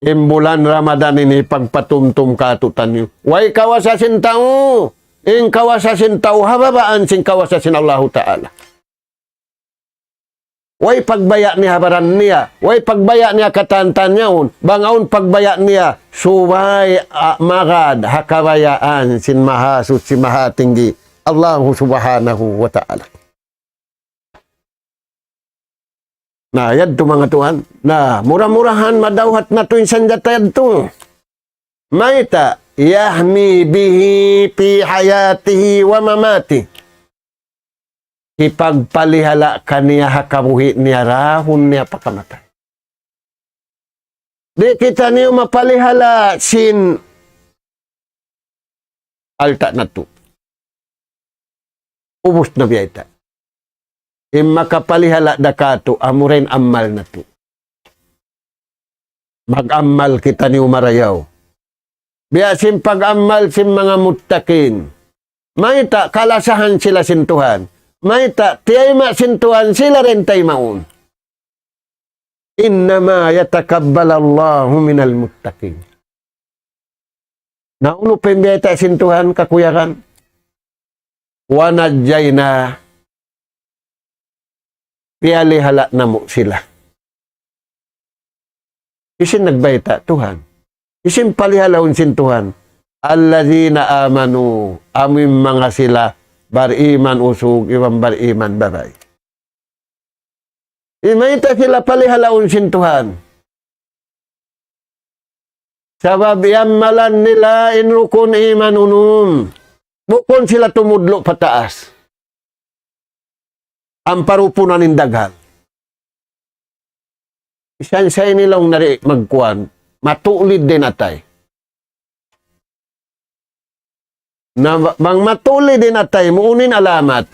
Imbulan Ramadan ini pagpatumtum katutan niyo. Way kawasasin tao. In kawasasin tao, hababaan sing kawasasin Allah Ta'ala. Way pagbaya niya habaran niya. Way pagbaya niya katantan niyaon. Bangaon pagbaya niya. Suway magad hakabayaan sin mahasut si mahatinggi. Allah subhanahu wa ta'ala. Nah, yan to mga tuhan. Nah, murah-murahan madawhat na to yung sanjata yan to. Maita, yahmi bihi fi hayatihi wa mamati. Ipagpalihala kaniya hakabuhi niya rahon niya pakamatay. Di kita niyo mapalihala sin alta na to. Ubus na biyayta. Makapalihala dakato, amurin amal na to. Mag-amal kita ni umarayaw. Biyasin pag-amal sin mga muttakin. Maita, kalasahan sila sin Tuhan. Maita, tiyayma sin Tuhan, sila rin taymaun. Innama yatakabbalallahu minal muttaqin. Nauno pembeta sin Tuhan kakuyakan. Wanadjayna pialihala na mo sila. Isin nagbayta, Tuhan. Isin palihalawin sin Tuhan. Allazina amanu, amin mga sila, bariman usog, iwan bariman baray. Imayta sila palihalawin sin Tuhan. Sabab yamalan nila inrukun iman unum. Bukon sila tumudlo pataas. Ang parupunan ng daghal. Isan sa nilang nari magkuhan, matulid din atay. Na bang matulid din atay, muunin alamat.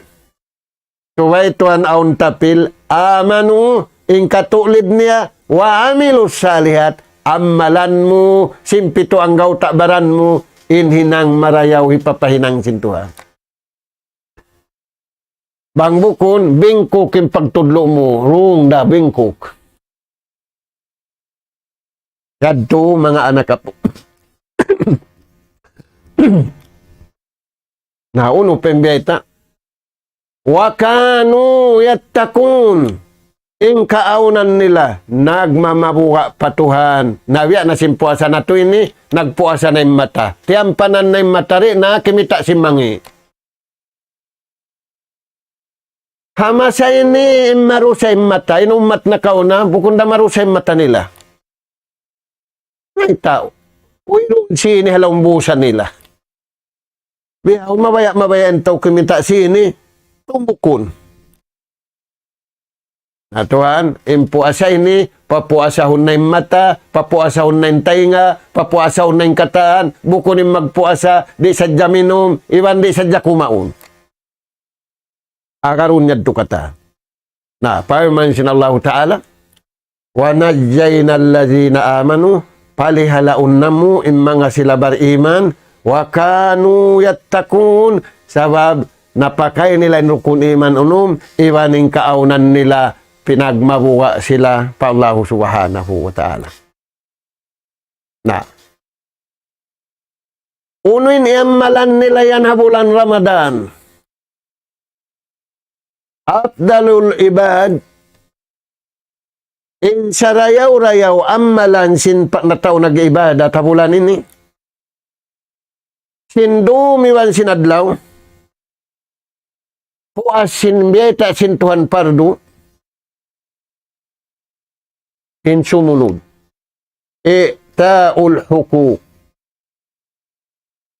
Suway tuan aun tapil, amanu, ing katulid niya, wa amilus salihat, amalan mo, simpito ang gawtakbaran mo, inhinang marayaw hipapahinang sintuhan. Bang bukon, bingkok yung pagtudlo mo, rung da bingkok. Kadto mga anak apo. Nauno pembeta. Wakanu yattakun. Ing kaaunan nila, nagmamabuka patuhan. Nawiya na simpuasa na to ini, nagpuasa na yung mata. Tiyampanan na yung mata rin, nakimita si mangi. Hamasay ni marusay mata, inumat na kauna, bukod na marusay mata nila. Ay tao, uy, sini halong busan nila. Biyaw, mabaya entaw kumita sini, tumukon. Natuhan, impuasa ini, papuasahon na yung mata, papuasahon na yung tainga, papuasahon na yung kataan, bukod yung magpuasa, di sadya minom, iwan di sadya kumaon. Akarun niya kata. Na, paman sinallahu ta'ala, wa najjayna allazina amanu, palihalaun namu in mga sila bariman, wa kanu yattakun, sabab napakay nila nukun iman unum, iwaning kaaunan nila, pinagmabuwa sila pa Allah subhanahu wa ta'ala. Na, unuin iamalan nila yan habulan Ramadan. Afdalul ibad, in sarayaw-rayaw amalan sin na tao nag-ibada tabulan ini. Sindumiwan sinadlaw. Puas sin biyeta sin Tuhan pardu. In sumunod. Ta'ul huku.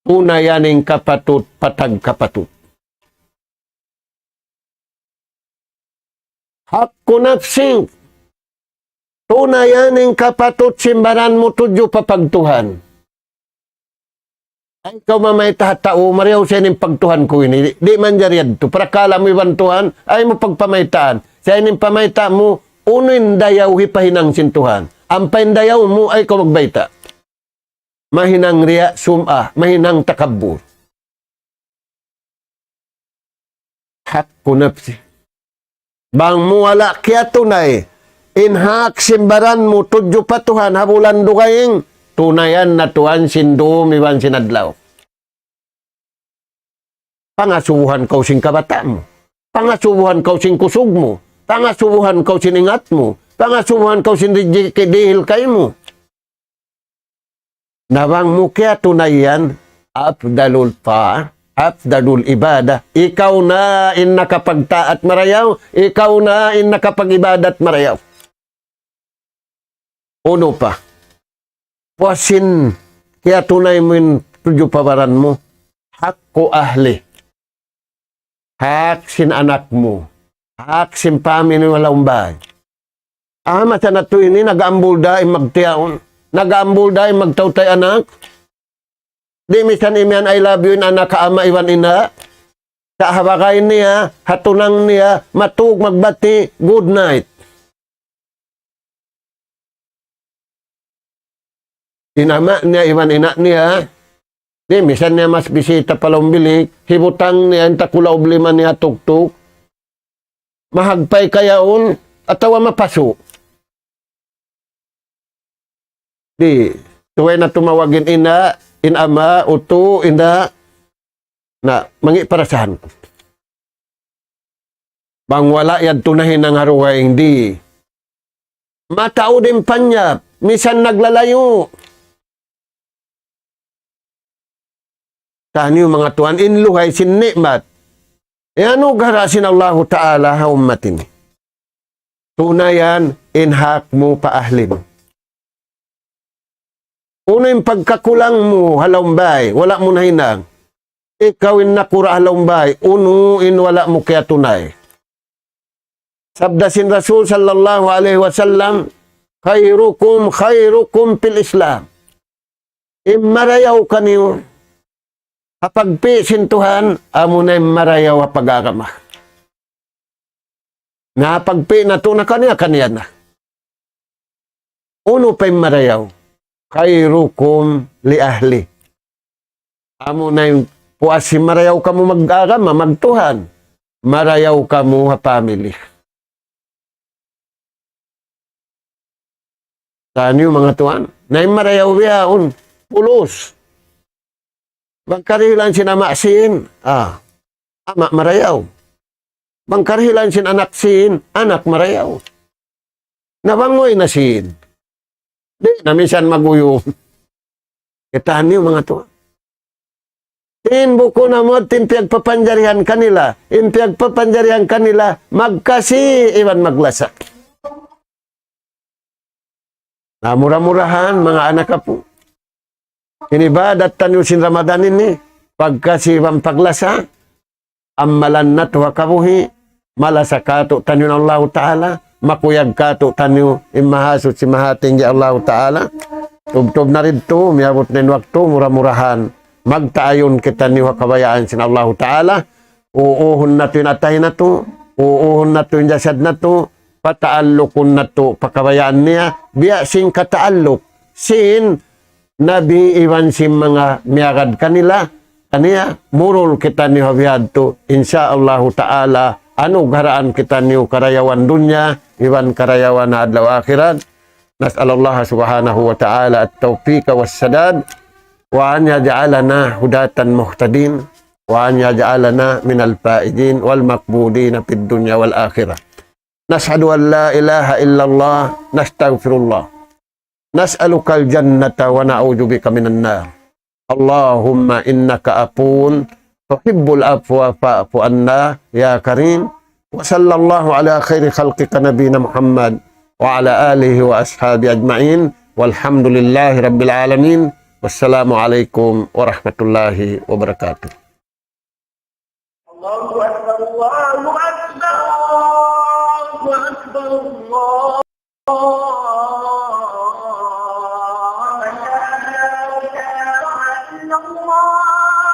Tunayaning kapatut, patag kapatut. Hakku nafsing. Tunayaning kapatut simbaran mo tudyo papagtuhan. Ay ikaw mamay tahatao, mariyaw siya ng pagtuhan ko ini. Di man jariyad to. Prakala mo iwan tuhan, ay mo pagpamaytaan. Sa ining pamayta mo, unin dayaw hipahinang sintuhan. Ang paindayaw mo ay ikaw magbayta. Mahinang riya sum'ah, mahinang takabur. Hakku nafsing. Bang muwala kaya tunay, inhak simbaran mo tudyo patuhan habulan dugaying, tunayan na tuhan sindumiwan sinadlaw. Pangasubuhan kau sing kabata mo, pangasubuhan kau sing kusog mo, pangasubuhan kau siningat mo, pangasubuhan kau sindihil kay mo. Nawang mo kaya tunayan, afdalul ta'ah, afdalul ibadah, ikaw na in nakapagtaat marayaw, ikaw na in nakapag-ibadat marayaw. Uno pa, puasin, kaya tunay mo yung tudyo pabaran mo, hakko ahli, hak sin anak mo, hak sin pamilya walang bahay. Masa na to ini, nag-aambul dahil magtiyaon, nag-aambul dahil magtawtay anak, di misan imian I love you in anak kaama iwan ina. Sa habakay niya, hatunang niya, matug magbati, good night. Inama niya, iwan ina niya. Di misan niya mas bisita palang bilik, hibutang niya, takulaw bliman niya tuktuk. Mahagpay kayaon, atawa mapaso. Di, tuway na tumawagin ina, inama, uto, ina, na mangi parasahan ko. Bang wala yan tunahin ng haruhay hindi. Matao din panyap, misan naglalayo. Tani mga tuan, inluhay sin nikmat. E ano garasin Allah Ta'ala ha ummatin? Tunayan, inhak mo paahlim. Una yung pagkakulang mo, halaumbay, wala mo na hinang. Ikaw in nakura halaumbay, uno in wala mo kaya tunay. Sabdasin Rasul sallallahu alaihi wasallam, khairukum fil Islam. Imarayaw ka niyo. Kapag pisintuhan, amo na marayaw ha pag-agama. Na pagpi na to na kaniya na. Uno pa yung marayaw. Khairukum li ahli. Amo na yung puasi marayaw ka mo mag-agama, magtuhan. Marayaw ka mo ha family. Saan yung mga tuan? Na yung marayaw yaon, pulos. Bangkarilan sin amasin, ama marayaw. Bangkarilan sin anak sin, anak marayaw. Nabangoy na sin. Di na minsan maguyong. Kitaan niyo mga tuwa. Tin buko na mo, tin piyagpapanjarihan kanila. In piyagpapanjarihan kanila, magkasi, iwan maglasa. Namura-murahan, mga anak ka po. Inibadat tanyo sin Ramadan ini, pagkasi iwan paglasa, amalan na tuwa kabuhi, malasa kato tanyo ng Allah Ta'ala, makuyag kato tanyo imahasot si mahating ya Allah Ta'ala. Tub-tub na rin to, miyabot na waktu, mura-murahan. Magtaayon kita niyo kabayaan sin Allah Ta'ala. Uuhon na to yung atay na to, uuhon na to yung jasad na to, pataallukon na to, pakabayaan niya, biya sing kataalluk, sin nabi iwan si mga miyagad kanila, kaniya, murul kita niyo habiyad to, insya Allah Ta'ala, ano garaan kita niyo karayawan dunya, iwan karayawan na adlaw akhirat. Nas'alallah subhanahu wa ta'ala at-tawfiq was-sadad, wa an yaj'alana hudatan muhtadin, wa an yaj'alana minal faidin wal maqbudin fid dunya wal akhirah. Nashhadu an la ilaha illallah, nastaghfirullah. Nas'alukal jannata wa na'udzu bika minan nar. Allahumma innaka afuwun tuhibbul afwa fa'fu anna ya karim. Wa sallallahu ala khairi khalqika nabiyina Muhammad wa ala alihi wa ashabi ajma'in. Walhamdulillahi rabbil alamin. Wassalamu alaikum warahmatullahi wabarakatuh. Allahu akbar, Allahu akbar, Allahu akbar, Allah.